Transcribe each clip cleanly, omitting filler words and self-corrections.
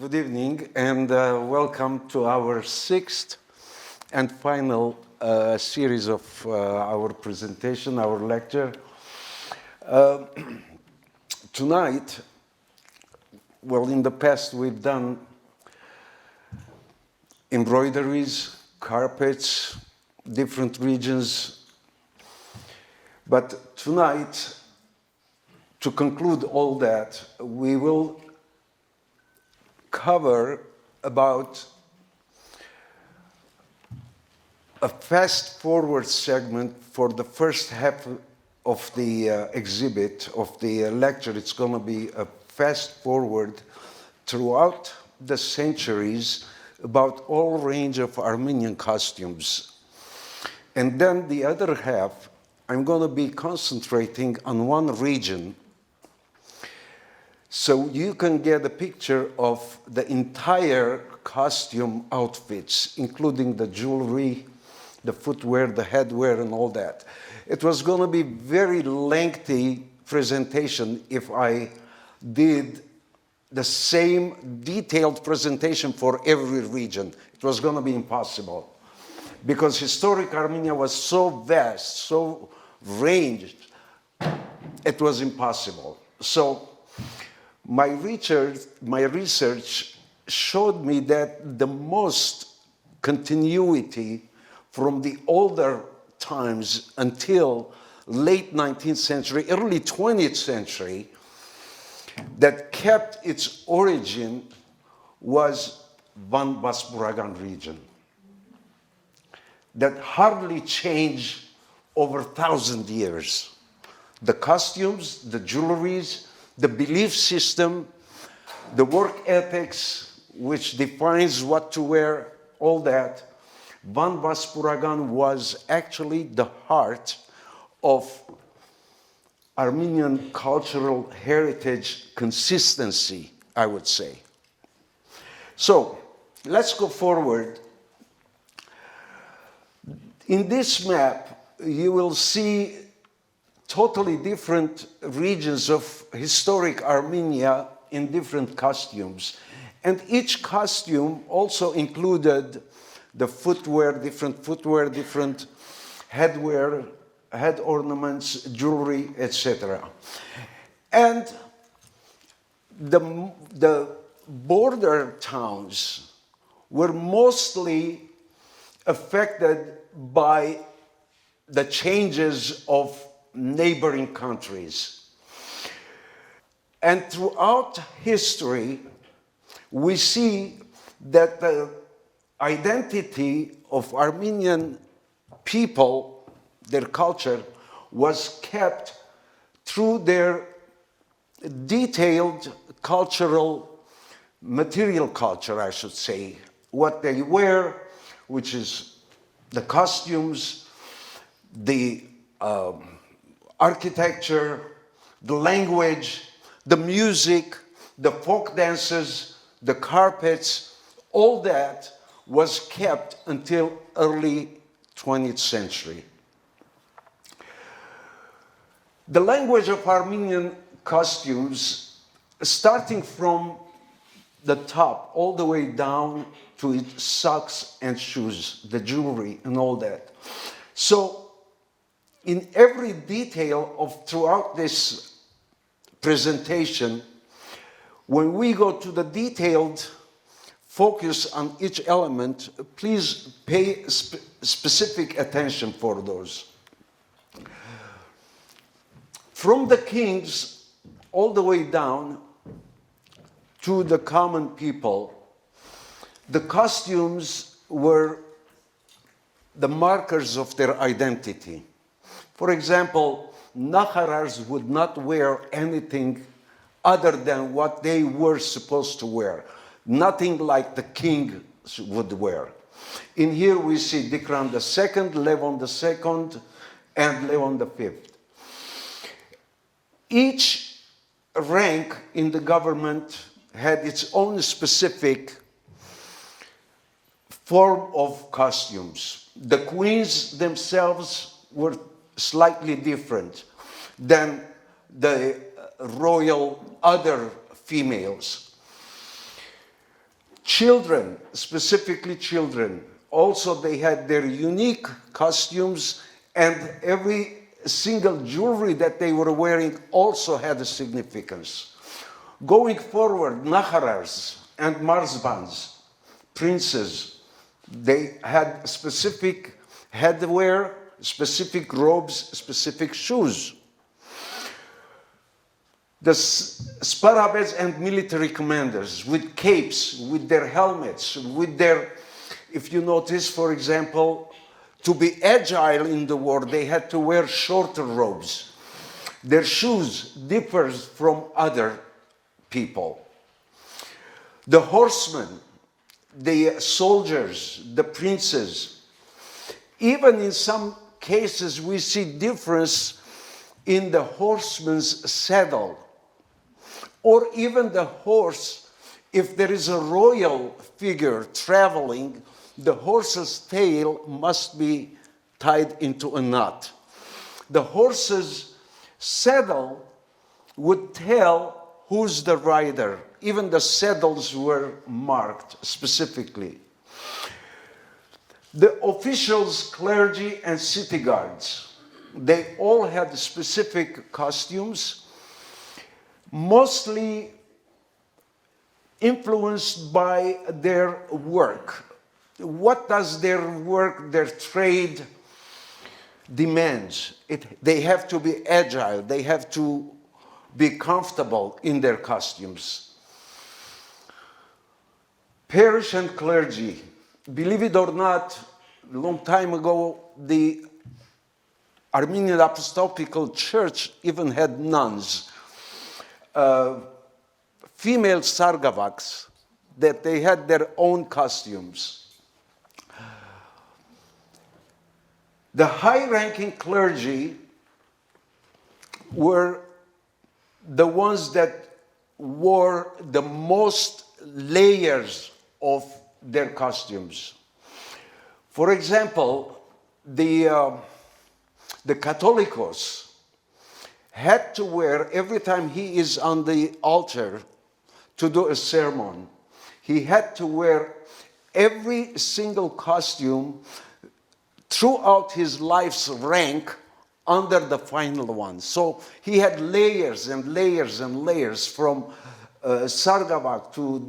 good evening, and welcome to our sixth and final series of our presentation, our lecture. Tonight, well, in the past we've done embroideries, carpets, different regions, but tonight, to conclude all that, we will cover about a fast-forward segment for the first half of the exhibit, of the lecture. It's going to be a fast-forward throughout the centuries about all range of Armenian costumes. And then the other half, I'm going to be concentrating on one region, so you can get a picture of the entire costume outfits, including the jewelry, the footwear, the headwear, and all that. It was going to be very lengthy presentation if I did the same detailed presentation for every region. It was going to be impossible, because historic Armenia was so vast, so ranged, it was impossible. So my research showed me that the most continuity from the older times until late 19th century, early 20th century, that kept its origin was Van Basburagan region. That hardly changed over 1,000 years. The costumes, the jewelries, the belief system, the work ethics, which defines what to wear, all that. Van Basburagan was actually the heart of Armenian cultural heritage consistency, I would say. So, let's go forward. In this map, you will see totally different regions of historic Armenia in different costumes. And each costume also included the footwear, different headwear, head ornaments, jewelry, etc. And the border towns were mostly affected by the changes of neighboring countries. And throughout history, we see that the identity of Armenian people, their culture, was kept through their detailed cultural, material culture, I should say. What they wear, which is the costumes, the architecture, the language, the music, the folk dances, the carpets, all that was kept until early 20th century. The language of Armenian costumes, starting from the top all the way down to its socks and shoes, the jewelry and all that. So, in every detail of throughout this presentation, when we go to the detailed focus on each element, please pay specific attention for those. From the kings all the way down to the common people, the costumes were the markers of their identity. For example, Nakharars would not wear anything other than what they were supposed to wear. Nothing like the king would wear. In here we see Dikran II, Levon II, and Levon V. Each rank in the government had its own specific form of costumes. The queens themselves were slightly different than the royal other females. Children, specifically children, also they had their unique costumes, and every single jewelry that they were wearing also had a significance. Going forward, Naharars and Marzbans, princes, they had specific headwear, specific robes, specific shoes. The Sparabes and military commanders with capes, with their helmets, with their, if you notice, for example, to be agile in the war, they had to wear shorter robes. Their shoes differs from other people. The horsemen, the soldiers, the princes, even in some cases we see difference in the horseman's saddle, or even the horse. If there is a royal figure traveling, the horse's tail must be tied into a knot. The horse's saddle would tell who's the rider. Even the saddles were marked specifically. The officials, clergy, and city guards, they all had specific costumes, mostly influenced by their work. What does their work, their trade demands? They have to be agile. They have to be comfortable in their costumes. Parish and clergy. Believe it or not, a long time ago, the Armenian Apostolical Church even had nuns, female sargavaks, that they had their own costumes. The high-ranking clergy were the ones that wore the most layers of their costumes. For example, the Catholicos had to wear, every time he is on the altar to do a sermon, he had to wear every single costume throughout his life's rank under the final one. So he had layers and layers and layers from Sargavak to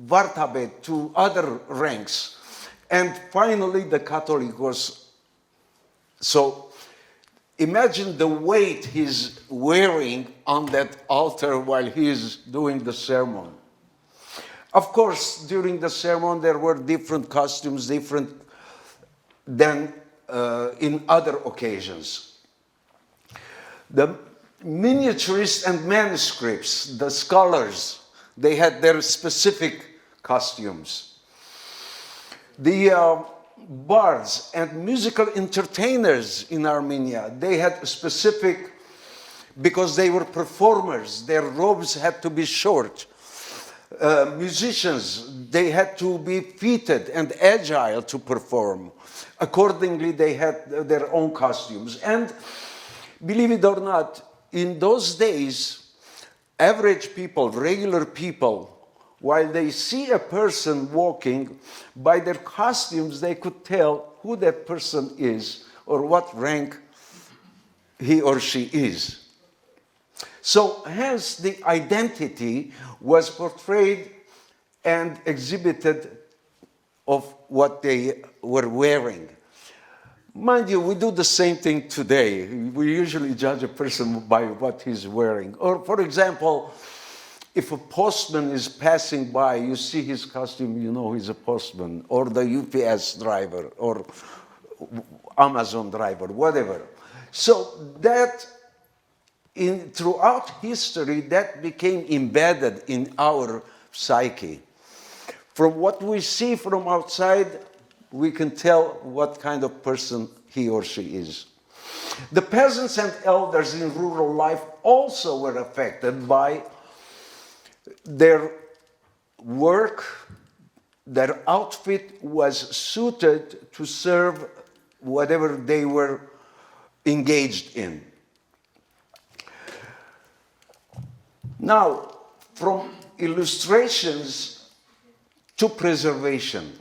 Vartabet to other ranks. And finally the Catholicos. So imagine the weight he's wearing on that altar while he's doing the sermon. Of course, during the sermon there were different costumes, different than in other occasions. The miniaturists and manuscripts, the scholars, they had their specific costumes. The bards and musical entertainers in Armenia, they had specific, because they were performers, their robes had to be short. Musicians, they had to be fitted and agile to perform. Accordingly, they had their own costumes. And believe it or not, in those days, average people, regular people, while they see a person walking, by their costumes, they could tell who that person is or what rank he or she is. So hence the identity was portrayed and exhibited of what they were wearing. Mind you, we do the same thing today. We usually judge a person by what he's wearing. Or for example, if a postman is passing by, you see his costume, you know he's a postman, or the UPS driver, or Amazon driver, whatever. So that, throughout history, that became embedded in our psyche. From what we see from outside, we can tell what kind of person he or she is. The peasants and elders in rural life also were affected by their work. Their outfit was suited to serve whatever they were engaged in. Now, from illustrations to preservation.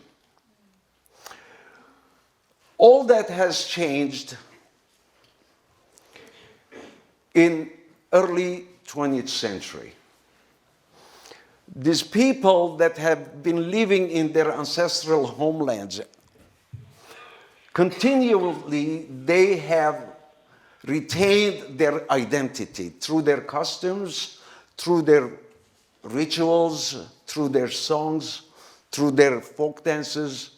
All that has changed in early 20th century. These people that have been living in their ancestral homelands, continually they have retained their identity through their costumes, through their rituals, through their songs, through their folk dances,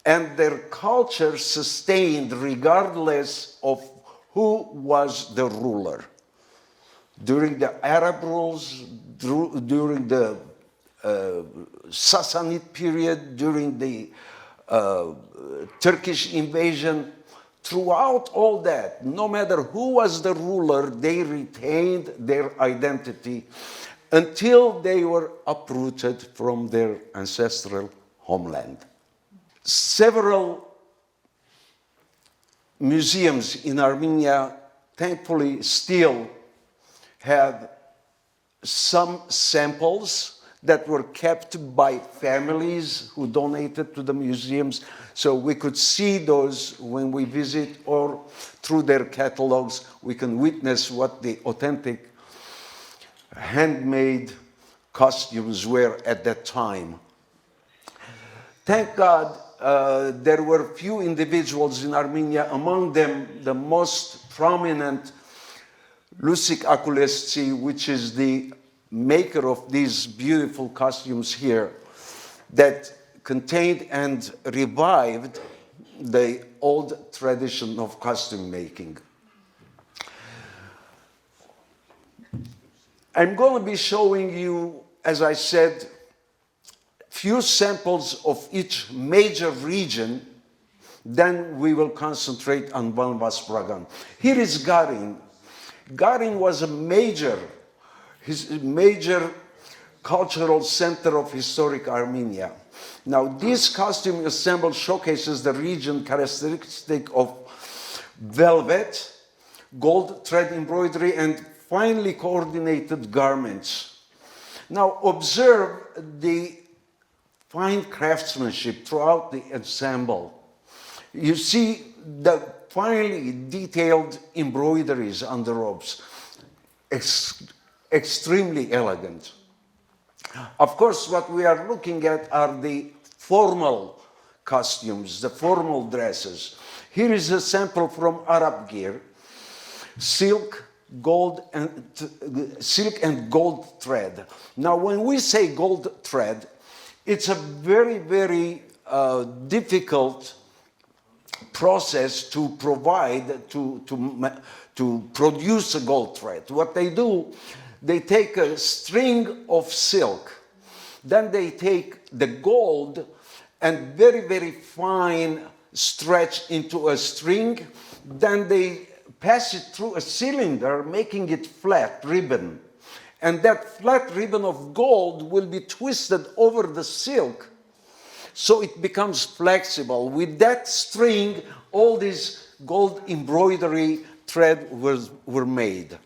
and their culture sustained regardless of who was the ruler. During the Arab rules, during the Sassanid period, during the Turkish invasion, throughout all that, no matter who was the ruler, they retained their identity until they were uprooted from their ancestral homeland. Several museums in Armenia, thankfully, still have some samples that were kept by families who donated to the museums, so we could see those when we visit, or through their catalogs we can witness what the authentic handmade costumes were at that time. Thank God there were few individuals in Armenia, among them the most prominent Lusik Akulesci, which is the maker of these beautiful costumes here, that contained and revived the old tradition of costume making. I'm going to be showing you, as I said, few samples of each major region, then we will concentrate on Van Vaspragan. Here is Garin. Garin was a major cultural center of historic Armenia. Now, this costume assembled showcases the region characteristic of velvet, gold thread embroidery, and finely coordinated garments. Now, observe the fine craftsmanship throughout the ensemble. You see the finely detailed embroideries on the robes, extremely elegant. Of course, what we are looking at are the formal costumes, the formal dresses. Here is a sample from Arab gear, silk and gold thread. Now, when we say gold thread, it's a very, very difficult process to provide, to produce a gold thread. What they do, they take a string of silk, then they take the gold and very, very fine stretch into a string, then they pass it through a cylinder, making it flat ribbon. And that flat ribbon of gold will be twisted over the silk so it becomes flexible. With that string, all these gold embroidery thread were made.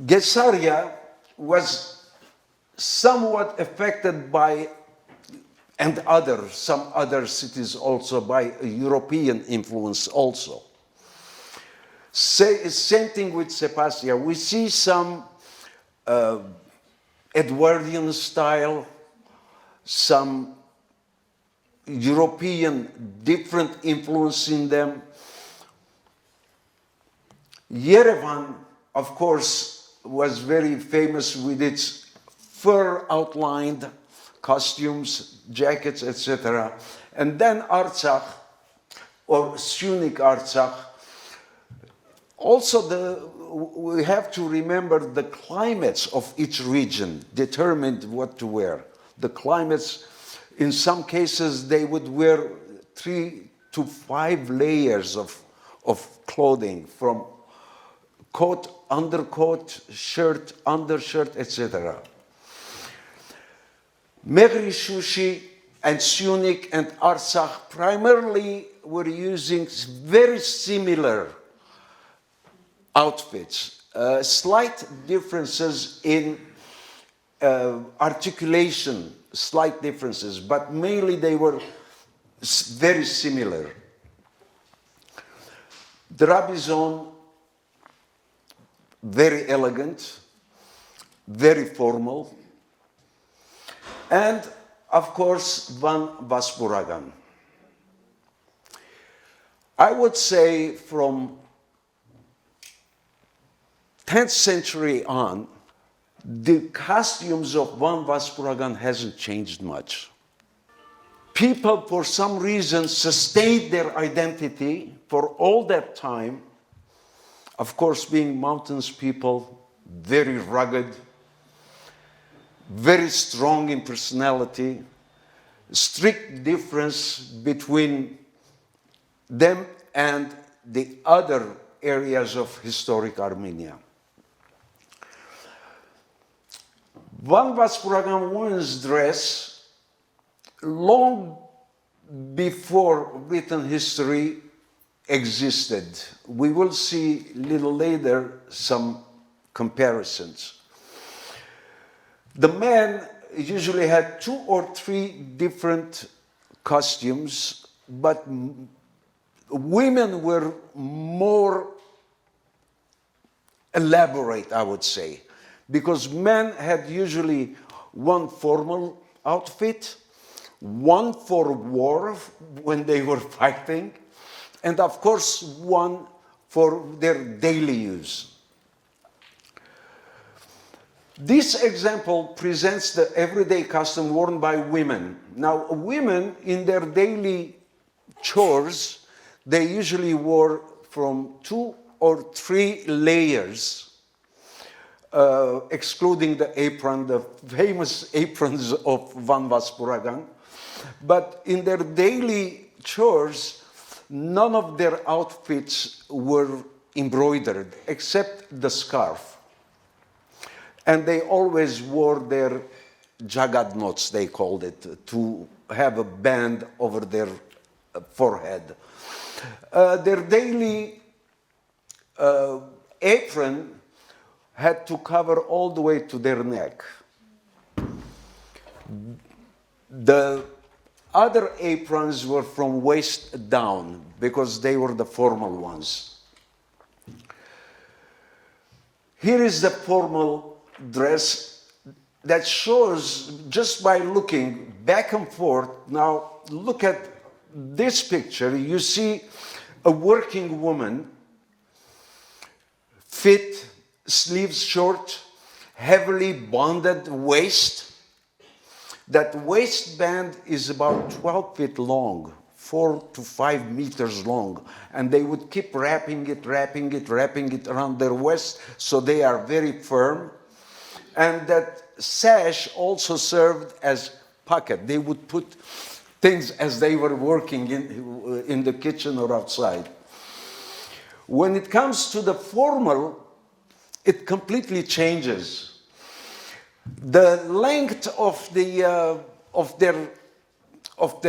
Gesaria was somewhat affected by, and some other cities also, by a European influence also. Same thing with Sepasia. We see some Edwardian style, some European different influence in them. Yerevan, of course, was very famous with its fur outlined costumes, jackets, etc. And then Artsakh, or Syunik Artsakh. Also, we have to remember the climates of each region determined what to wear. The climates, in some cases, they would wear 3 to 5 layers of clothing, from coat, undercoat, shirt, undershirt, etc. Megri Shushi and Syunik and Artsakh primarily were using very similar outfits, slight differences in articulation, slight differences, but mainly they were very similar. The Rabizon, very elegant, very formal, and of course, Van Vaspuragan. I would say from 10th century on, the costumes of Van Vaspuragan hasn't changed much. People, for some reason, sustained their identity for all that time. Of course, being mountains people, very rugged, very strong in personality, strict difference between them and the other areas of historic Armenia. Van Vaspuragan women's dress, long before written history existed. We will see a little later some comparisons. The men usually had 2 or 3 different costumes, but women were more elaborate, I would say, because men had usually one formal outfit, one for war when they were fighting, and of course one for their daily use. This example presents the everyday costume worn by women. Now, women in their daily chores, they usually wore from 2 or 3 layers, excluding the apron, the famous aprons of Van Vaspuragan. But in their daily chores, none of their outfits were embroidered, except the scarf. And they always wore their jagadnots, they called it, to have a band over their forehead. Their daily apron had to cover all the way to their neck. The other aprons were from waist down because they were the formal ones. Here is the formal dress that shows, just by looking back and forth. Now look at this picture. You see a working woman, fit, sleeves short, heavily bonded waist. That waistband is about 12 feet long, 4 to 5 meters long, and they would keep wrapping it around their waist, so they are very firm. And that sash also served as pocket. They would put things as they were working in the kitchen or outside. When it comes to the formal, it completely changes. The length of their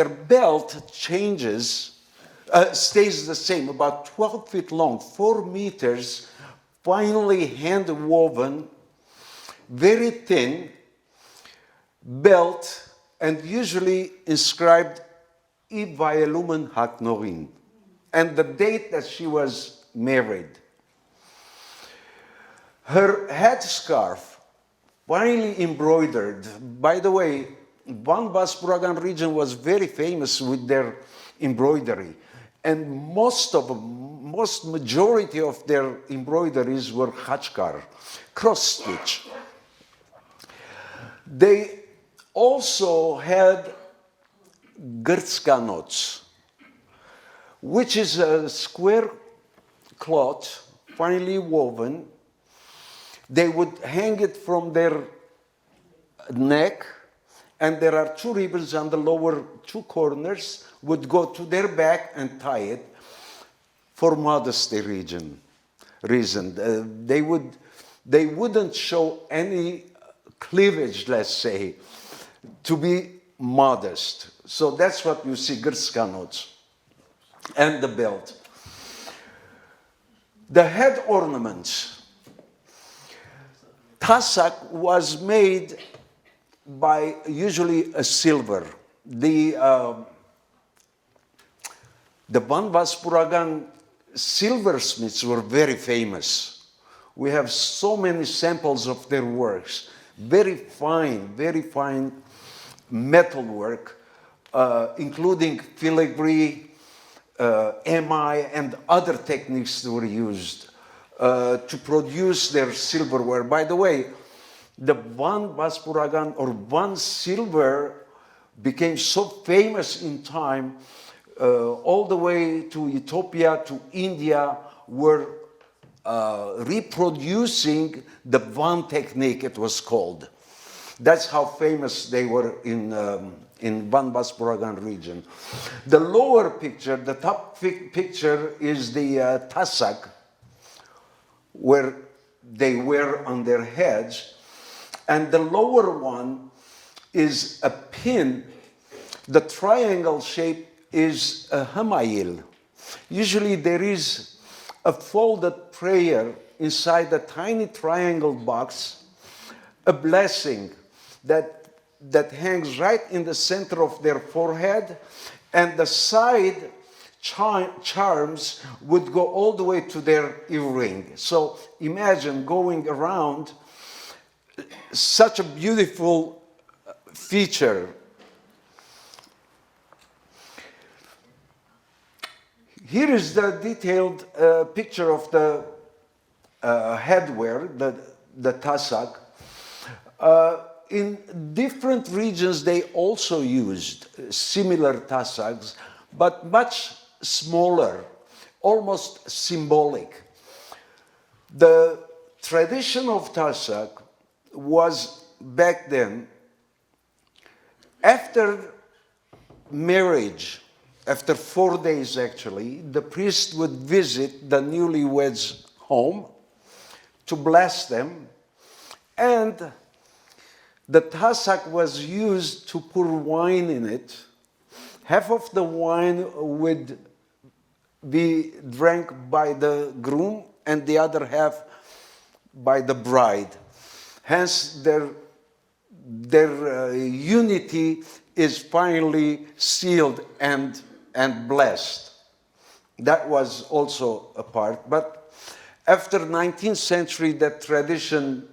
belt changes, stays the same, about 12 feet long, 4 meters, finely hand woven, very thin belt, and usually inscribed Ivaelumen Haknorin, and the date that she was married. Her headscarf, finely embroidered. By the way, Van Vaspuragan region was very famous with their embroidery, and most majority of their embroideries were khachkar, cross stitch. They also had grtskanots, which is a square cloth, finely woven. They would hang it from their neck, and there are 2 ribbons on the lower 2 corners, would go to their back and tie it for modesty reason. They wouldn't show any cleavage, let's say, to be modest. So that's what you see, grtskanots, and the belt. The head ornaments. Tasak was made by usually a silver. The Van Vaspuragan silversmiths were very famous. We have so many samples of their works. Very fine metalwork, including filigree, emi, and other techniques that were used to produce their silverware. By the way, the Van Vaspuragan or Van silver became so famous in time all the way to Ethiopia, to India, were reproducing the Van technique, it was called. That's how famous they were in Van Vaspuragan region. The lower picture, the top picture is the tasak, where they wear on their heads. And the lower one is a pin. The triangle shape is a hamayil. Usually there is a folded prayer inside a tiny triangle box, a blessing that hangs right in the center of their forehead, and the side charms would go all the way to their earring. So imagine going around such a beautiful feature. Here is the detailed picture of the headwear, the tasak. In different regions, they also used similar tasaks, but much smaller, almost symbolic. The tradition of tasak was back then, after marriage, after 4 days actually, the priest would visit the newlyweds' home to bless them, and the tasak was used to pour wine in it. Half of the wine would be drank by the groom and the other half by the bride. Hence, their unity is finally sealed and blessed. That was also a part. But after 19th century, that tradition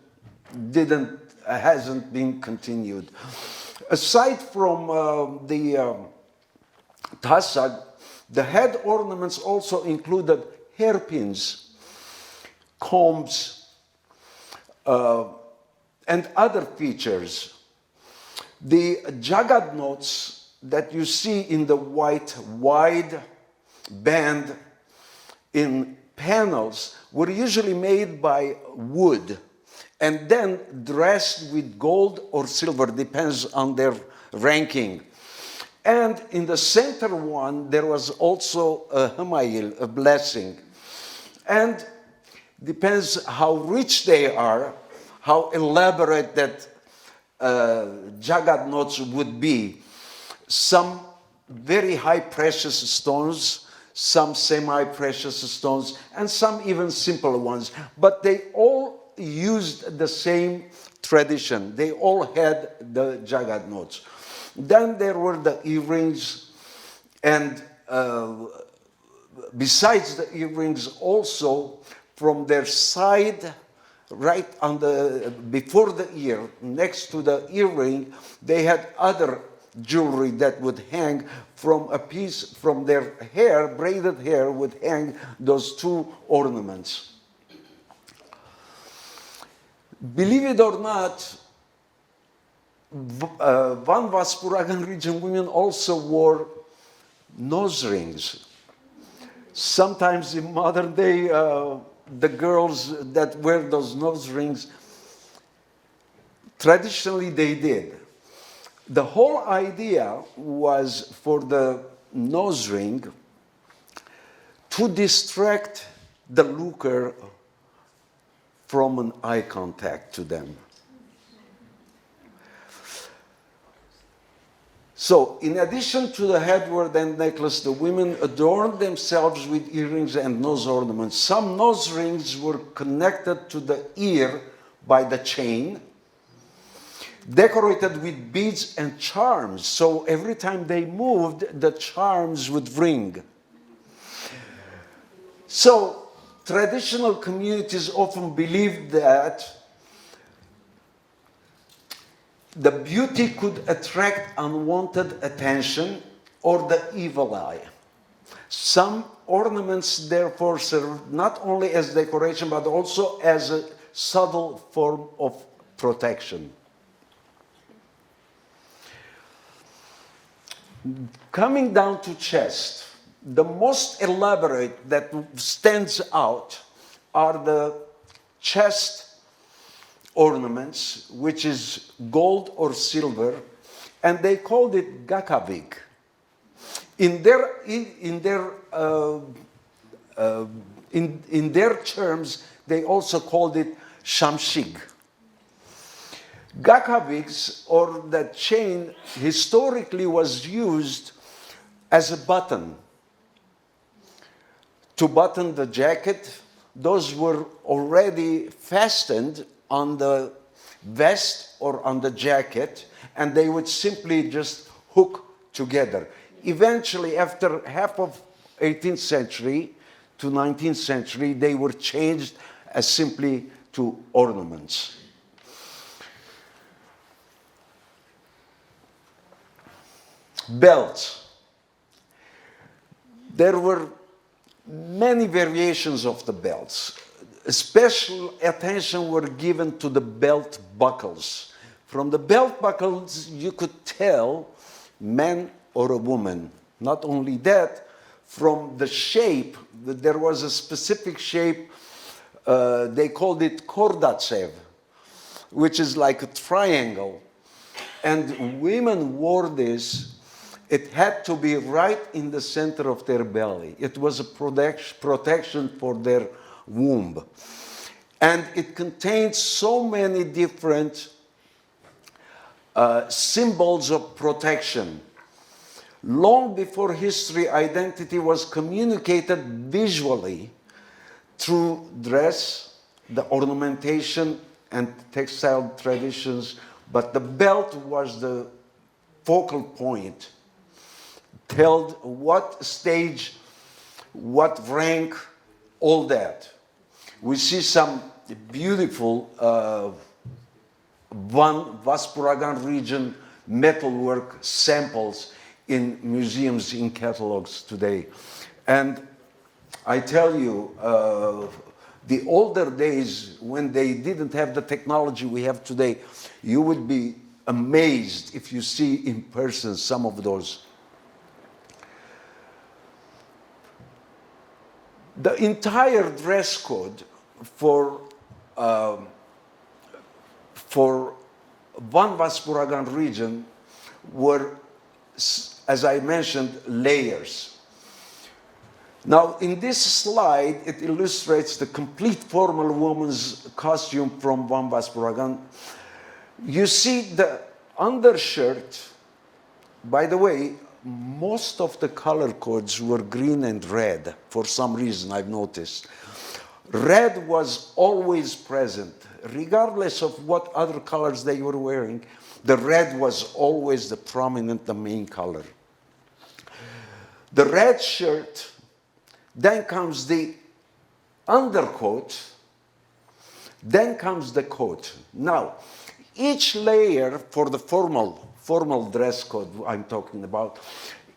hasn't been continued. Aside from the tasak, the head ornaments also included hairpins, combs, and other features. The jagad notes that you see in the white wide band in panels were usually made by wood and then dressed with gold or silver, depends on their ranking. And in the center one, there was also a hamayil, a blessing. And depends how rich they are, how elaborate that jagad notes would be. Some very high precious stones, some semi-precious stones, and some even simple ones. But they all used the same tradition. They all had the jagad notes. Then there were the earrings, and besides the earrings, also from their side, right on before the ear, next to the earring, they had other jewelry that would hang from a piece from their hair, braided hair would hang those two ornaments. Believe it or not, Van Vaspuragan region women also wore nose rings. Sometimes in modern day, the girls that wear those nose rings, traditionally they did. The whole idea was for the nose ring to distract the looker from an eye contact to them. So, in addition to the headwear and necklace, the women adorned themselves with earrings and nose ornaments. Some nose rings were connected to the ear by the chain. decorated with beads and charms. So every time they moved, the charms would ring. So traditional communities often believed that the beauty could attract unwanted attention or the evil eye. Some ornaments therefore served not only as decoration but also as a subtle form of protection. Coming down to chest, the most elaborate that stands out are the chest ornaments, which is gold or silver, and they called it gakavik. In their terms, they also called it shamshig. Gakaviks, or the chain, historically was used as a button. To button the jacket, those were already fastened on the vest or on the jacket, and they would simply just hook together. Eventually, after half of 18th century to 19th century, they were changed as simply to ornaments. Belts. There were many variations of the belts. Special attention were given to the belt buckles. From the belt buckles, you could tell man or a woman. Not only that, from the shape, there was a specific shape, they called it kordatsev, which is like a triangle. And women wore this. It had to be right in the center of their belly. It was a protection for their womb. And it contained so many different symbols of protection. Long before history, identity was communicated visually through dress, the ornamentation, and textile traditions, but the belt was the focal point. Told what stage, what rank, all that. We see some beautiful Van Vaspuragan region metalwork samples in museums, in catalogs today. And I tell you, the older days when they didn't have the technology we have today, you would be amazed if you see in person some of those. The entire dress code for Van Vaspuragan region were, as I mentioned, layers. Now, in this slide, it illustrates the complete formal woman's costume from Van Vaspuragan. You see the undershirt. By the way, most of the color codes were green and red for some reason, I've noticed. Red was always present, regardless of what other colors they were wearing. The red was always the prominent, the main color. The red shirt, then comes the undercoat, then comes the coat. Now, each layer for the formal dress code I'm talking about,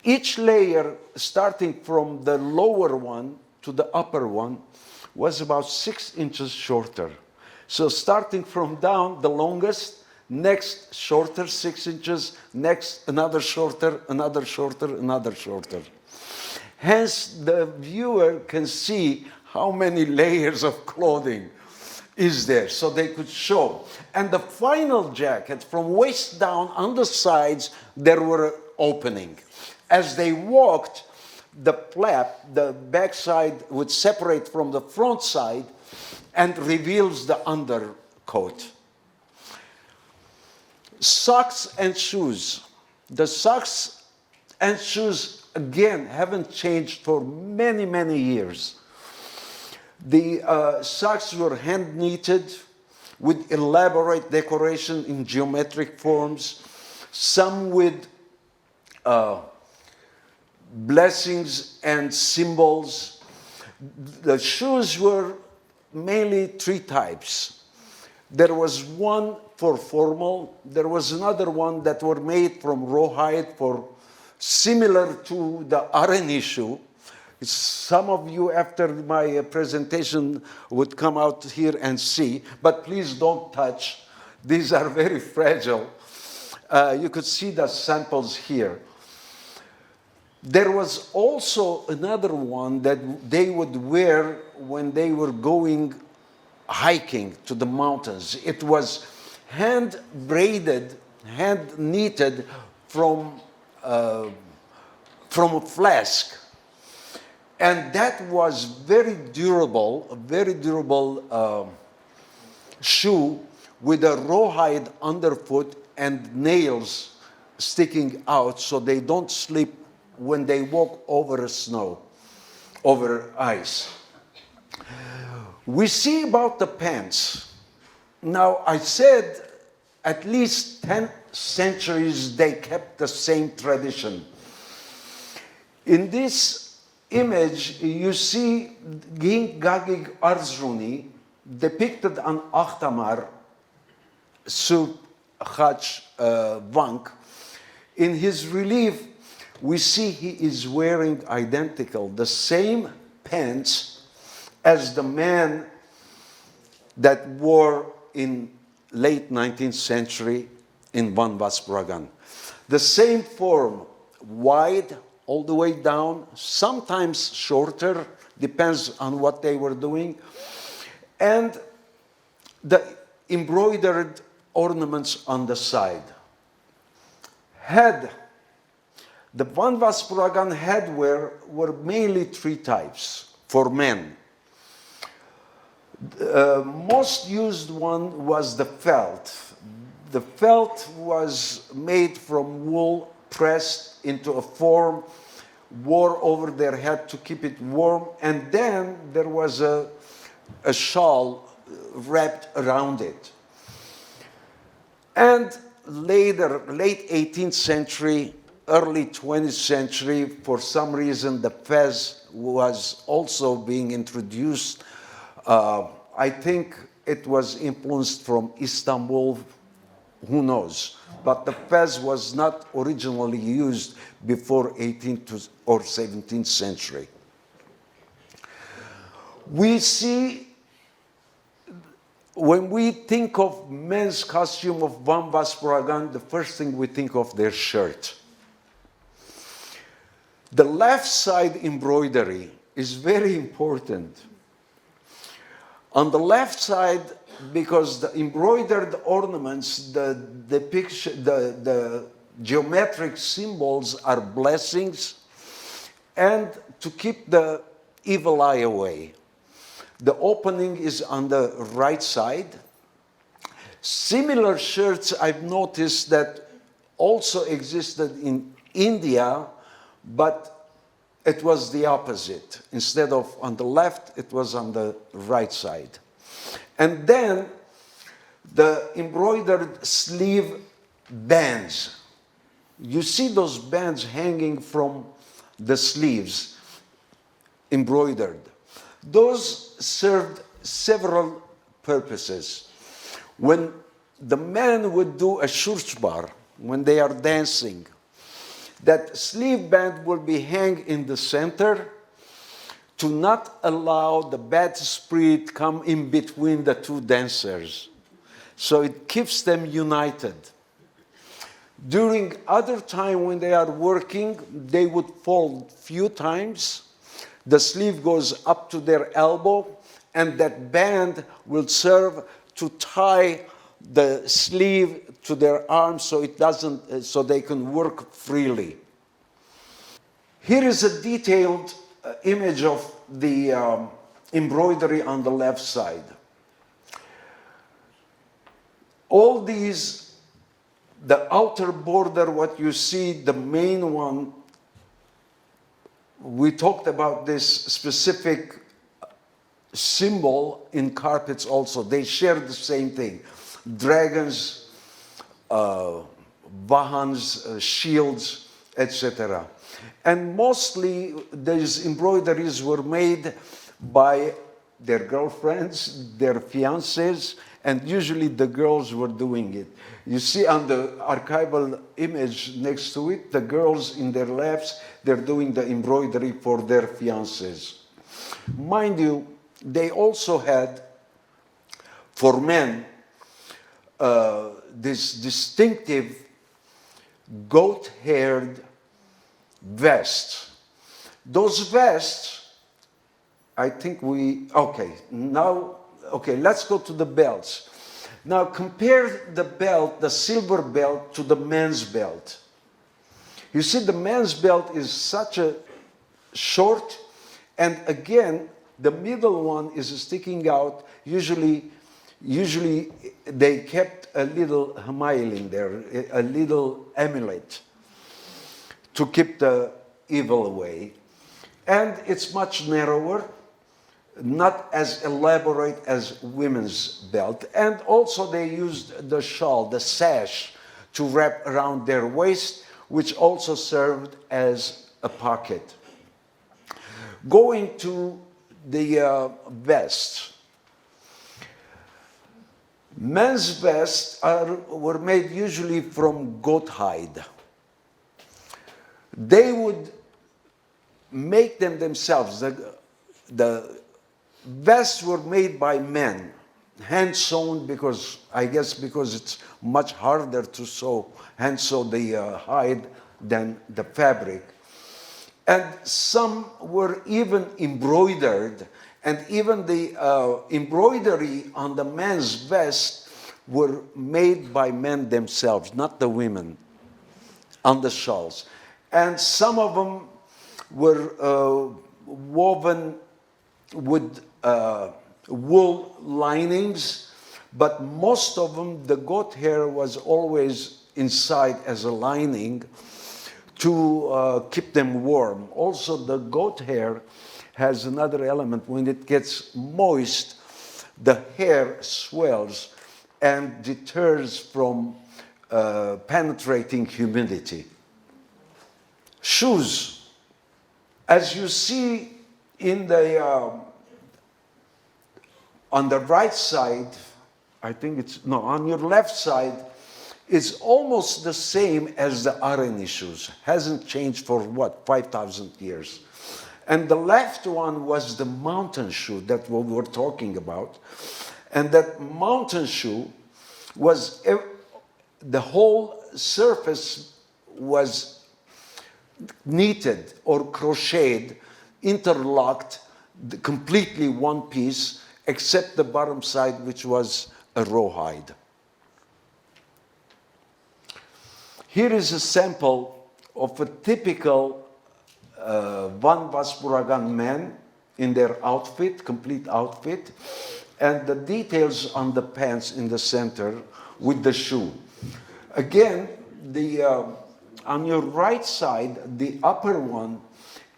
each layer starting from the lower one to the upper one was about 6 inches shorter. So starting from down, the longest, next shorter, 6 inches, next another shorter, another shorter, another shorter. Hence, the viewer can see how many layers of clothing is there, so they could show. And the final jacket, from waist down on the sides, there were opening. As they walked, the flap, the backside would separate from the front side and reveals the undercoat. Socks and shoes. The socks and shoes, again, haven't changed for many, many years. The socks were hand knitted with elaborate decoration in geometric forms, some with blessings and symbols. The shoes were mainly three types. There was one for formal, there was another one that were made from rawhide for similar to the Armenian shoe. Some of you after my presentation would come out here and see, but please don't touch. These are very fragile. You could see the samples here. There was also another one that they would wear when they were going hiking to the mountains. It was hand braided, hand knitted from a flask. And that was very durable, a very durable shoe with a rawhide underfoot and nails sticking out so they don't slip when they walk over snow, over ice. We see about the pants. Now, I said at least 10 centuries they kept the same tradition. In this image, you see Ging Gagig Arzruni depicted on Akhtamar sur Khach Vank. In his relief, we see he is wearing identical, the same pants as the man that wore in late 19th century in Van Vasbragan. The same form, wide all the way down, sometimes shorter, depends on what they were doing, and the embroidered ornaments on the side. Head. The Van Vasbragan headwear were mainly three types for men. The most used one was the felt. The felt was made from wool pressed into a form, wore over their head to keep it warm, and then there was a shawl wrapped around it. And later, late 18th century, early 20th century, for some reason, the fez was also being introduced. I think it was influenced from Istanbul, who knows? But the fez was not originally used before 18th or 17th century. We see, when we think of men's costume of Van Vasbragan, the first thing we think of their shirt. The left side embroidery is very important. On the left side, because the embroidered ornaments, the geometric symbols are blessings, and to keep the evil eye away. The opening is on the right side. Similar shirts I've noticed that also existed in India, but it was the opposite. Instead of on the left, it was on the right side. And then the embroidered sleeve bands. You see those bands hanging from the sleeves, embroidered. Those served several purposes. When the men would do a shurchbar, when they are dancing, that sleeve band will be hung in the center to not allow the bad spirit come in between the two dancers. So it keeps them united. During other time when they are working, they would fold few times. The sleeve goes up to their elbow, and that band will serve to tie the sleeve to their arm so it doesn't, so they can work freely. Here is a detailed image of the embroidery on the left side. All these, the outer border, what you see, the main one, we talked about this specific symbol in carpets also. They share the same thing. Dragons, vahans, shields, etc. And mostly these embroideries were made by their girlfriends, their fiancés, and usually the girls were doing it. You see on the archival image next to it, the girls in their laps, they're doing the embroidery for their fiancés. Mind you, they also had, for men, this distinctive goat-haired vests. Those vests, I think let's go to the belts. Now compare the belt, the silver belt, to the men's belt. You see, the men's belt is such a short, and again, the middle one is sticking out. Usually they kept a little hamailin there, a little amulet to keep the evil away. And it's much narrower, not as elaborate as women's belt. And also they used the shawl, the sash, to wrap around their waist, which also served as a pocket. Going to the vests. Men's vests were made usually from goat hide. They would make them themselves. The vests were made by men, hand sewn, because it's much harder to hand sew the hide than the fabric. And some were even embroidered, and even the embroidery on the men's vest were made by men themselves, not the women, on the shawls. And some of them were woven with wool linings, but most of them, the goat hair was always inside as a lining to keep them warm. Also, the goat hair has another element. When it gets moist, the hair swells and deters from penetrating humidity. Shoes. As you see in the on the right side, on your left side, is almost the same as the Armenian shoes. Hasn't changed for 5,000 years. And the left one was the mountain shoe that we were talking about. And that mountain shoe was, the whole surface was knitted or crocheted, interlocked, completely one piece, except the bottom side, which was a rawhide. Here is a sample of a typical Van Vaspuragan man in their outfit, complete outfit, and the details on the pants in the center with the shoe. Again, on your right side, the upper one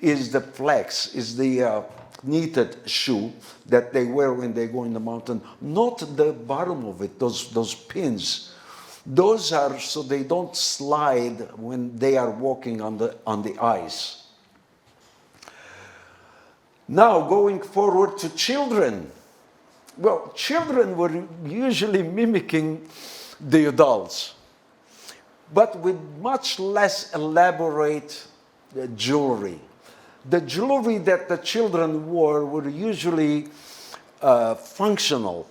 is the flex, is the knitted shoe that they wear when they go in the mountain. Not the bottom of it, those pins. Those are so they don't slide when they are walking on the ice. Now, going forward to children. Well, children were usually mimicking the adults, but with much less elaborate jewelry. The jewelry that the children wore were usually functional.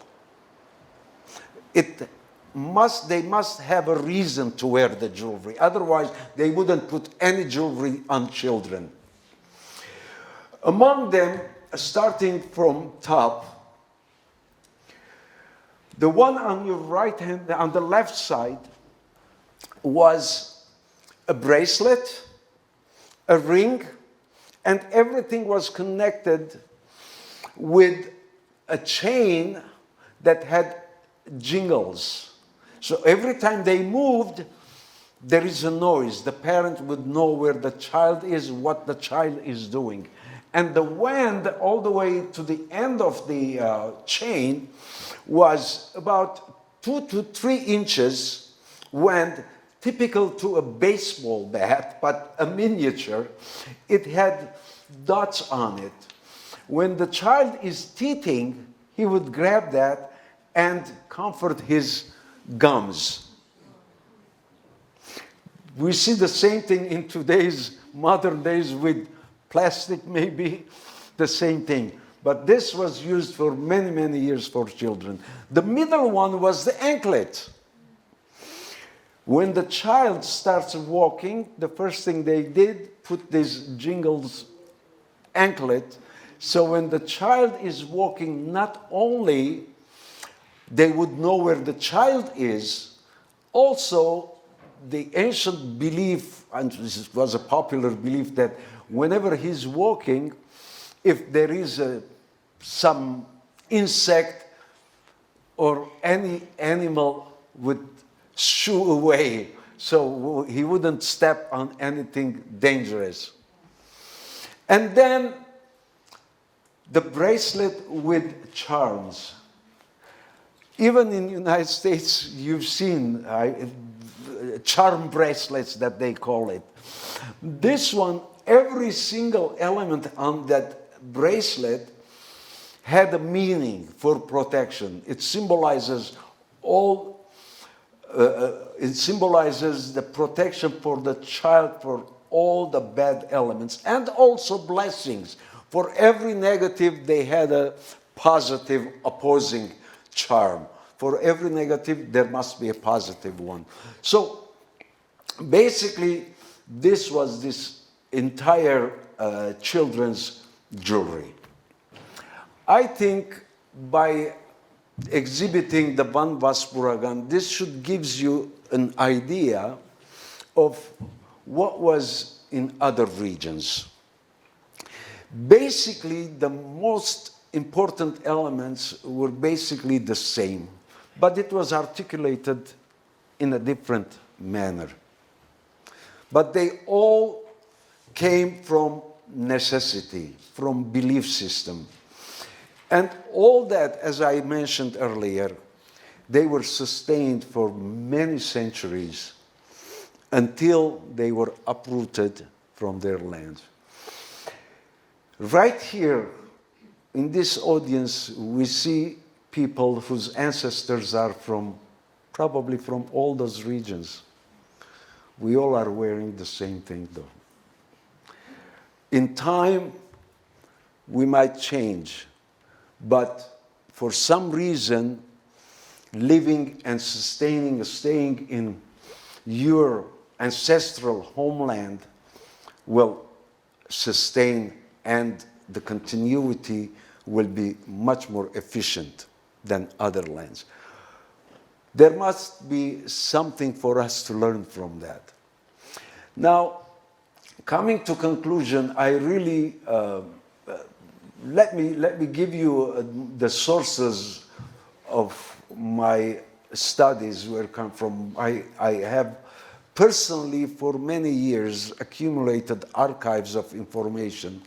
They must have a reason to wear the jewelry. Otherwise, they wouldn't put any jewelry on children. Among them, starting from top, the one on your right hand, on the left side, was a bracelet, a ring, and everything was connected with a chain that had jingles. So every time they moved, there is a noise. The parent would know where the child is, what the child is doing. And the wand all the way to the end of the chain was about 2 to 3 inches wand, typical to a baseball bat, but a miniature. It had dots on it. When the child is teething, he would grab that and comfort his gums. We see the same thing in today's modern days with plastic, maybe the same thing. But this was used for many, many years for children. The middle one was the anklet. When the child starts walking, the first thing they did, put this jingles anklet. So when the child is walking, not only they would know where the child is, also the ancient belief, and this was a popular belief, that whenever he's walking, if there is some insect or any animal would shoo away, so he wouldn't step on anything dangerous. And then the bracelet with charms. Even in the United States, you've seen charm bracelets that they call it. This one, every single element on that bracelet had a meaning for protection. It symbolizes it symbolizes the protection for the child for all the bad elements and also blessings. For every negative, they had a positive opposing charm. For every negative, there must be a positive one. So basically, this was this entire children's jewelry. I think by exhibiting the Van Vaspuragan, this should give you an idea of what was in other regions. Basically, the most important elements were basically the same, but it was articulated in a different manner. But they all came from necessity, from belief system. And all that, as I mentioned earlier, they were sustained for many centuries until they were uprooted from their lands. Right here, in this audience, we see people whose ancestors are probably from all those regions. We all are wearing the same thing, though. In time, we might change, but for some reason, living and staying in your ancestral homeland will sustain, and the continuity will be much more efficient than other lands. There must be something for us to learn from that. Now, coming to conclusion, I really, let me give you the sources of my studies where I come from. I have personally, for many years, accumulated archives of information.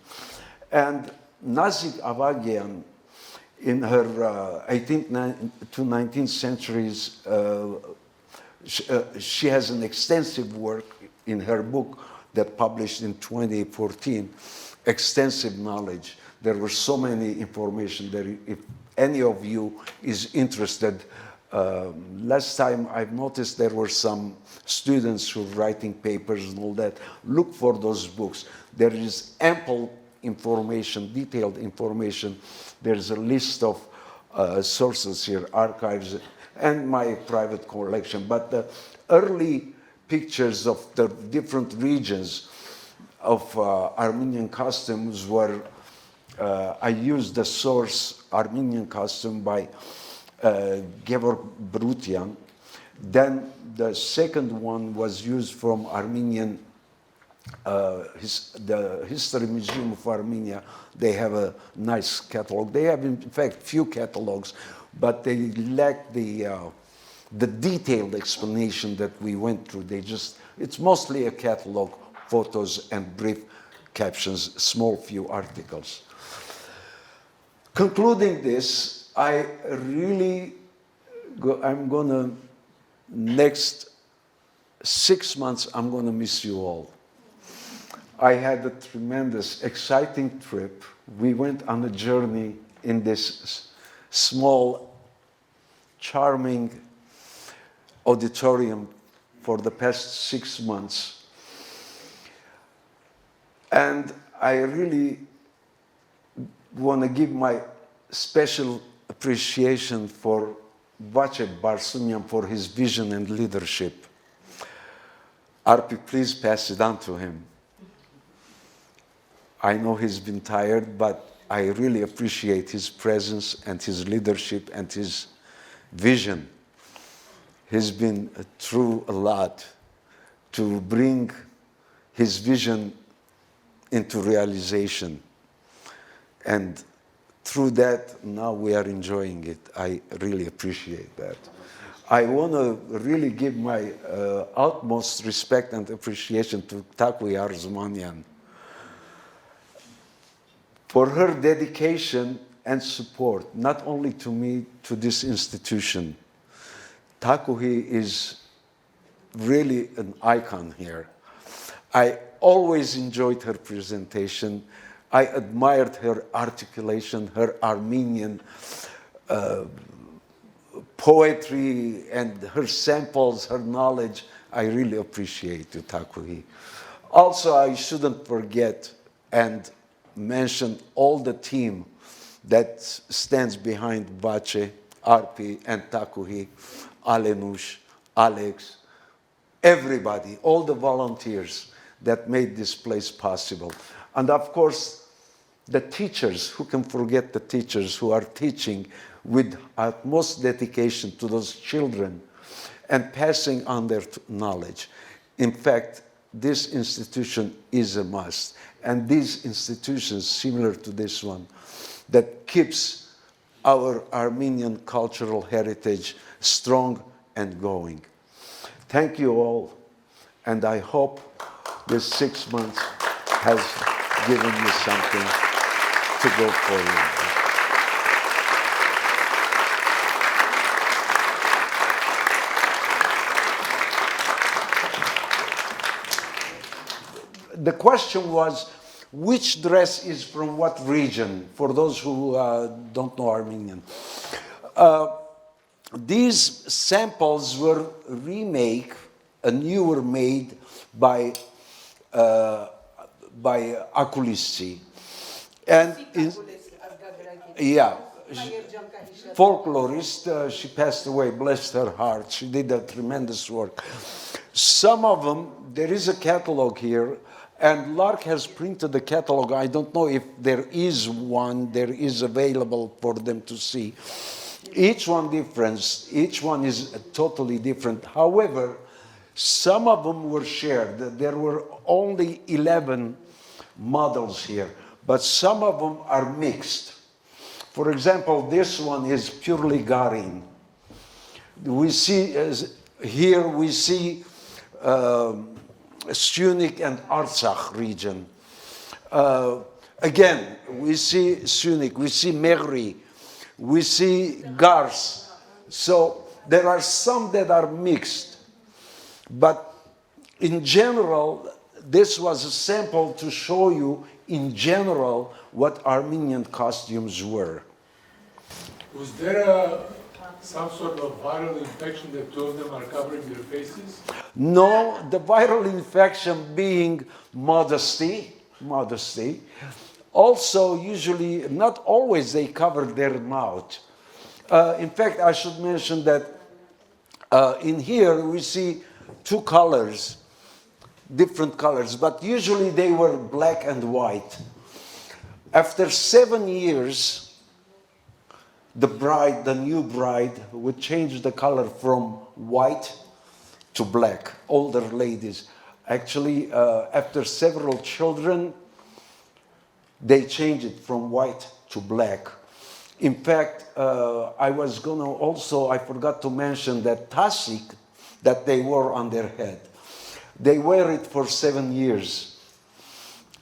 And Nazik Avagian, in her 18th to 19th centuries, she has an extensive work in her book that published in 2014, Extensive Knowledge. There were so many information there. If any of you is interested, last time I've noticed there were some students who were writing papers and all that. Look for those books. There is ample information, detailed information. There's a list of sources here, archives, and my private collection. But the early pictures of the different regions of Armenian costumes were, I used the source Armenian costume by Georg Brutian. Then the second one was used from Armenian, the History Museum of Armenia. They have a nice catalog. They have, in fact, few catalogs, but they lack the detailed explanation that we went through. It's mostly a catalog, photos, and brief captions, small few articles. Concluding this, I'm gonna, next 6 months, I'm gonna miss you all. I had a tremendous, exciting trip. We went on a journey in this small, charming auditorium for the past 6 months. And I really want to give my special appreciation for Vace Barsumyan for his vision and leadership. Arpi, please pass it on to him. I know he's been tired, but I really appreciate his presence and his leadership and his vision. He's been through a lot to bring his vision into realization. And through that, now we are enjoying it. I really appreciate that. I want to really give my utmost respect and appreciation to Takwi Armenian for her dedication and support, not only to me, to this institution. Takuhi is really an icon here. I always enjoyed her presentation. I admired her articulation, her Armenian poetry, and her samples, her knowledge. I really appreciate you, Takuhi. Also, I shouldn't forget and mention all the team that stands behind Vace, Arpi, and Takuhi, Alenush, Alex, everybody, all the volunteers that made this place possible. And of course, the teachers, who can forget the teachers who are teaching with utmost dedication to those children and passing on their knowledge. In fact, this institution is a must. And these institutions, similar to this one, that keeps our Armenian cultural heritage strong and going. Thank you all, and I hope this 6 months has given you something to go forward. The question was, which dress is from what region, for those who don't know Armenian. These samples were were made by Akulissi. And folklorist, she passed away, bless her heart. She did a tremendous work. Some of them, there is a catalog here, and Lark has printed the catalog. I don't know if there is one, there is available for them to see. Each one different, each one is totally different. However, some of them were shared. There were only 11 models here, but some of them are mixed. For example, this one is purely Garin. We see, here we see Syunik and Artsakh region. Again, we see Syunik, we see Megri, we see Gars. So there are some that are mixed. But in general, this was a sample to show you in general what Armenian costumes were. Was there some sort of viral infection that two of them are covering their faces? No, the viral infection being modesty. Also, usually, not always they cover their mouth. In fact, I should mention that in here we see two colors, different colors, but usually they were black and white. After 7 years, the new bride would change the color from white to black, older ladies. Actually, after several children, they changed it from white to black. In fact, I forgot to mention that tasik that they wore on their head. They wear it for 7 years.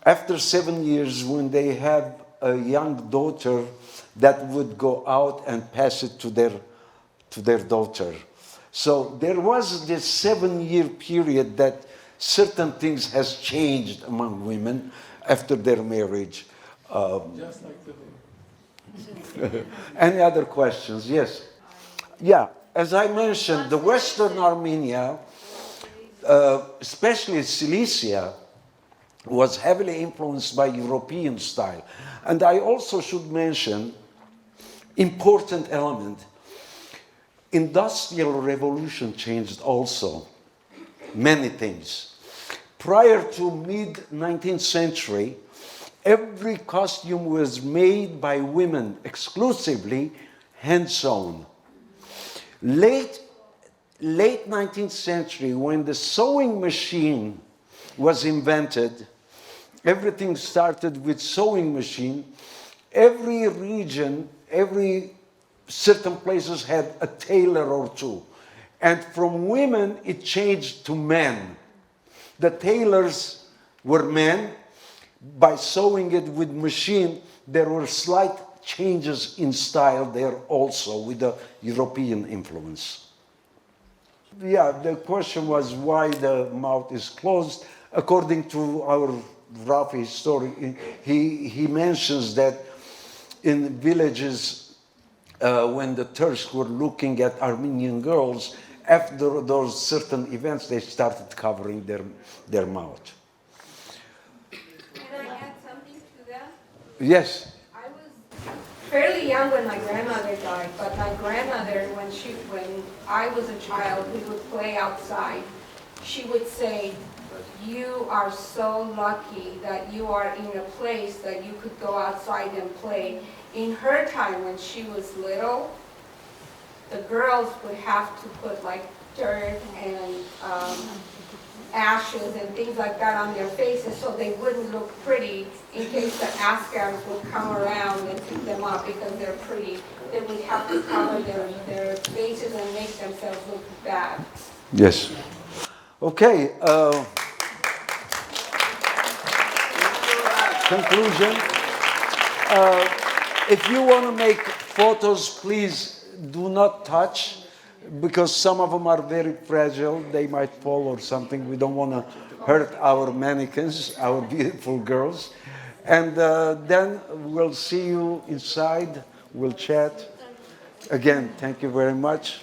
After 7 years, when they have a young daughter, that would go out and pass it to their daughter. So there was this 7-year period that certain things has changed among women after their marriage. Just like today. Any other questions? Yes. Yeah, as I mentioned, the Western Armenia, especially Cilicia, was heavily influenced by European style. And I also should mention, important element, Industrial Revolution changed also many things. Prior to mid-19th century, every costume was made by women, exclusively hand-sewn. Late 19th century, when the sewing machine was invented, everything started with sewing machine. Every region, certain places had a tailor or two. And from women, it changed to men. The tailors were men. By sewing it with machine, there were slight changes in style there also with the European influence. Yeah, the question was why the mouth is closed. According to our rough historian, he mentions that in villages, when the Turks were looking at Armenian girls, after those certain events, they started covering their mouth. Can I add something to that? Yes. I was fairly young when my grandmother died, but my grandmother, when I was a child, we would play outside. She would say, "You are so lucky that you are in a place that you could go outside and play." In her time, when she was little, the girls would have to put like dirt and ashes and things like that on their faces so they wouldn't look pretty in case the Afghans would come around and pick them up because they're pretty. They would have to cover their faces and make themselves look bad. Yes. Okay. Conclusion. If you want to make photos, please do not touch, because some of them are very fragile. They might fall or something. We don't want to hurt our mannequins, our beautiful girls. And then we'll see you inside. We'll chat. Again, thank you very much.